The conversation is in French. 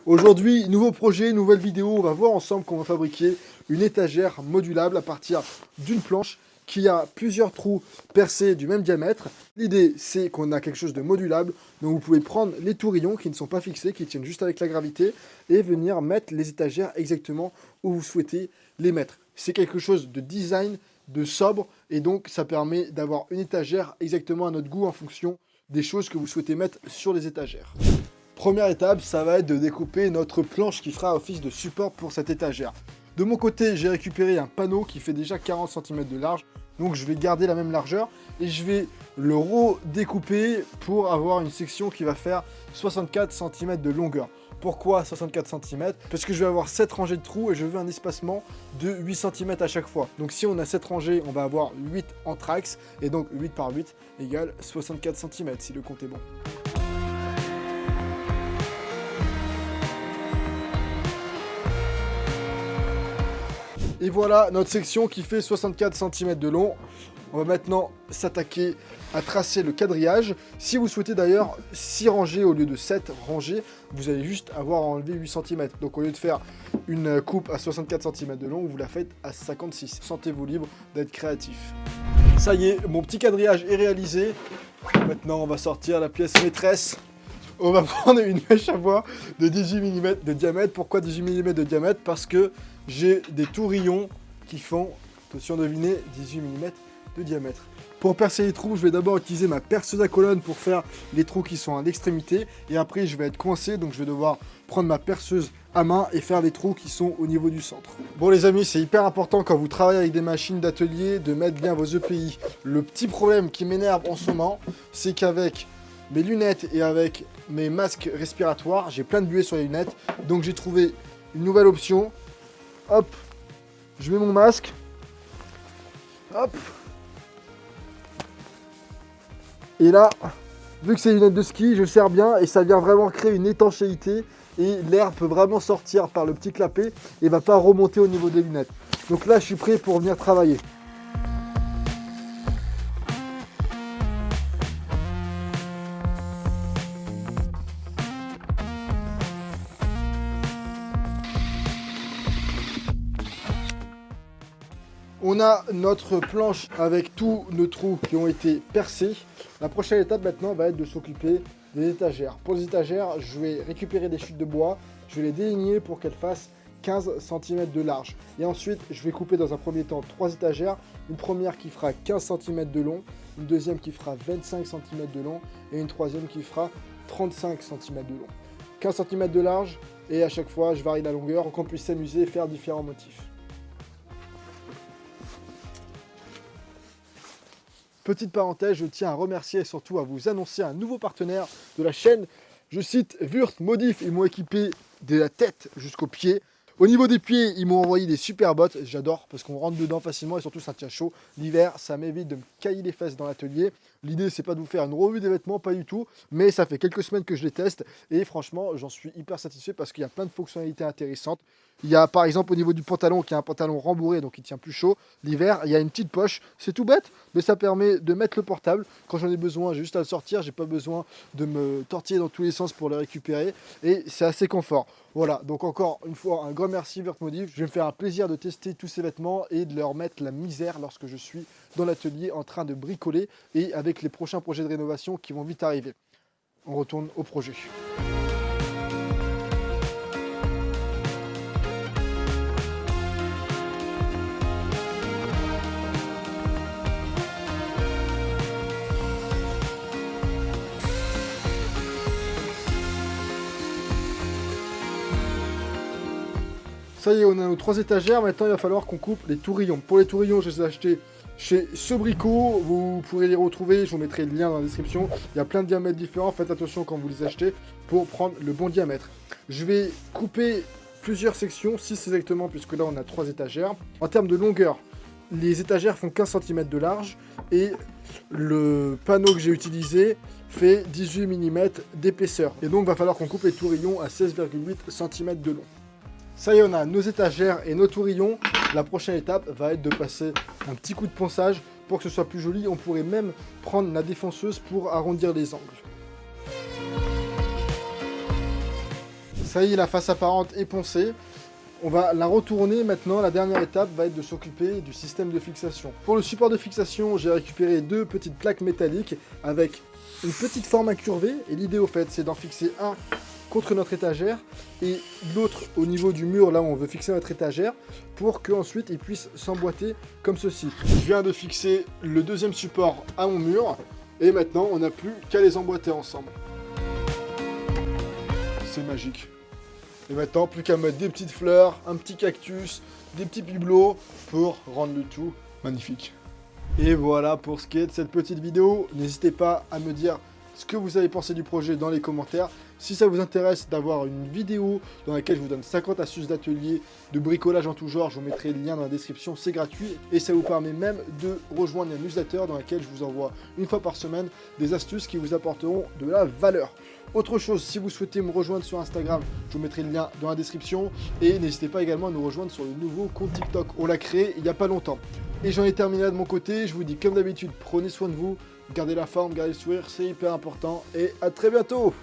Aujourd'hui, nouveau projet, nouvelle vidéo, on va voir ensemble qu'on va fabriquer une étagère modulable à partir d'une planche qui a plusieurs trous percés du même diamètre. L'idée, c'est qu'on a quelque chose de modulable, donc vous pouvez prendre les tourillons qui ne sont pas fixés, qui tiennent juste avec la gravité, et venir mettre les étagères exactement où vous souhaitez les mettre. C'est quelque chose de design, de sobre, et donc ça permet d'avoir une étagère exactement à notre goût en fonction des choses que vous souhaitez mettre sur les étagères. Première étape, ça va être de découper notre planche qui fera office de support pour cette étagère. De mon côté, j'ai récupéré un panneau qui fait déjà 40 cm de large, donc je vais garder la même largeur et je vais le redécouper pour avoir une section qui va faire 64 cm de longueur. Pourquoi 64 cm? Parce que je vais avoir 7 rangées de trous et je veux un espacement de 8 cm à chaque fois. Donc si on a 7 rangées, on va avoir 8 entre axes et donc 8 par 8 égale 64 cm si le compte est bon. Et voilà notre section qui fait 64 cm de long. On va maintenant s'attaquer à tracer le quadrillage. Si vous souhaitez d'ailleurs 6 rangées au lieu de 7 rangées, vous allez juste avoir à enlever 8 cm. Donc au lieu de faire une coupe à 64 cm de long, vous la faites à 56. Sentez-vous libre d'être créatif. Ça y est, mon petit quadrillage est réalisé. Maintenant, on va sortir la pièce maîtresse. On va prendre une mèche à bois de 18 mm de diamètre. Pourquoi 18 mm de diamètre? Parce que j'ai des tourillons qui font, attention deviner, 18 mm de diamètre. Pour percer les trous, je vais d'abord utiliser ma perceuse à colonne pour faire les trous qui sont à l'extrémité. Et après, je vais être coincé, donc je vais devoir prendre ma perceuse à main et faire les trous qui sont au niveau du centre. Bon les amis, c'est hyper important quand vous travaillez avec des machines d'atelier de mettre bien vos EPI. Le petit problème qui m'énerve en ce moment, c'est qu'avec mes lunettes et avec mes masques respiratoires, j'ai plein de buée sur les lunettes, donc j'ai trouvé une nouvelle option. Hop, je mets mon masque, hop, et là, vu que c'est des lunettes de ski, je serre bien et ça vient vraiment créer une étanchéité et l'air peut vraiment sortir par le petit clapet et va pas remonter au niveau des lunettes. Donc là, je suis prêt pour venir travailler. On a notre planche avec tous nos trous qui ont été percés. La prochaine étape maintenant va être de s'occuper des étagères. Pour les étagères, je vais récupérer des chutes de bois, je vais les déligner pour qu'elles fassent 15 cm de large. Et ensuite, je vais couper dans un premier temps 3 étagères. Une première qui fera 15 cm de long, une deuxième qui fera 25 cm de long et une troisième qui fera 35 cm de long. 15 cm de large et à chaque fois, je varie la longueur pour qu'on puisse s'amuser et faire différents motifs. Petite parenthèse, je tiens à remercier et surtout à vous annoncer un nouveau partenaire de la chaîne. Je cite Wurt Modif, ils m'ont équipé de la tête jusqu'aux pieds. Au niveau des pieds, ils m'ont envoyé des super bottes, j'adore parce qu'on rentre dedans facilement et surtout ça tient chaud. L'hiver, ça m'évite de me cailler les fesses dans l'atelier. L'idée, c'est pas de vous faire une revue des vêtements, pas du tout, mais ça fait quelques semaines que je les teste et franchement, j'en suis hyper satisfait parce qu'il y a plein de fonctionnalités intéressantes. Il y a par exemple au niveau du pantalon qui est un pantalon rembourré donc il tient plus chaud. L'hiver, il y a une petite poche, c'est tout bête, mais ça permet de mettre le portable. Quand j'en ai besoin, j'ai juste à le sortir, j'ai pas besoin de me tortiller dans tous les sens pour le récupérer et c'est assez confort. Voilà, donc encore une fois, un grand merci Wurt Modif. Je vais me faire un plaisir de tester tous ces vêtements et de leur mettre la misère lorsque je suis dans l'atelier en train de bricoler et avec les prochains projets de rénovation qui vont vite arriver. On retourne au projet. Ça y est, on a nos 3 étagères. Maintenant, il va falloir qu'on coupe les tourillons. Pour les tourillons, je les ai achetés chez Sobrico. Vous pourrez les retrouver. Je vous mettrai le lien dans la description. Il y a plein de diamètres différents. Faites attention quand vous les achetez pour prendre le bon diamètre. Je vais couper plusieurs sections, 6 exactement, puisque là, on a 3 étagères. En termes de longueur, les étagères font 15 cm de large et le panneau que j'ai utilisé fait 18 mm d'épaisseur. Et donc, il va falloir qu'on coupe les tourillons à 16,8 cm de long. Ça y est, on a nos étagères et nos tourillons. La prochaine étape va être de passer un petit coup de ponçage pour que ce soit plus joli. On pourrait même prendre la défonceuse pour arrondir les angles. Ça y est, la face apparente est poncée. On va la retourner maintenant. La dernière étape va être de s'occuper du système de fixation. Pour le support de fixation, j'ai récupéré 2 petites plaques métalliques avec une petite forme incurvée. Et l'idée au fait, c'est d'en fixer un contre notre étagère et l'autre au niveau du mur là où on veut fixer notre étagère pour qu'ensuite il puisse s'emboîter comme ceci. Je viens de fixer le deuxième support à mon mur et maintenant on n'a plus qu'à les emboîter ensemble. C'est magique. Et maintenant plus qu'à mettre des petites fleurs, un petit cactus, des petits bibelots pour rendre le tout magnifique. Et voilà pour ce qui est de cette petite vidéo. N'hésitez pas à me dire ce que vous avez pensé du projet dans les commentaires. Si ça vous intéresse d'avoir une vidéo dans laquelle je vous donne 50 astuces d'atelier, de bricolage en tout genre, je vous mettrai le lien dans la description, c'est gratuit. Et ça vous permet même de rejoindre la newsletter dans laquelle je vous envoie une fois par semaine des astuces qui vous apporteront de la valeur. Autre chose, si vous souhaitez me rejoindre sur Instagram, je vous mettrai le lien dans la description. Et n'hésitez pas également à nous rejoindre sur le nouveau compte TikTok. On l'a créé il n'y a pas longtemps. Et j'en ai terminé là de mon côté. Je vous dis comme d'habitude, prenez soin de vous, gardez la forme, gardez le sourire, c'est hyper important. Et à très bientôt!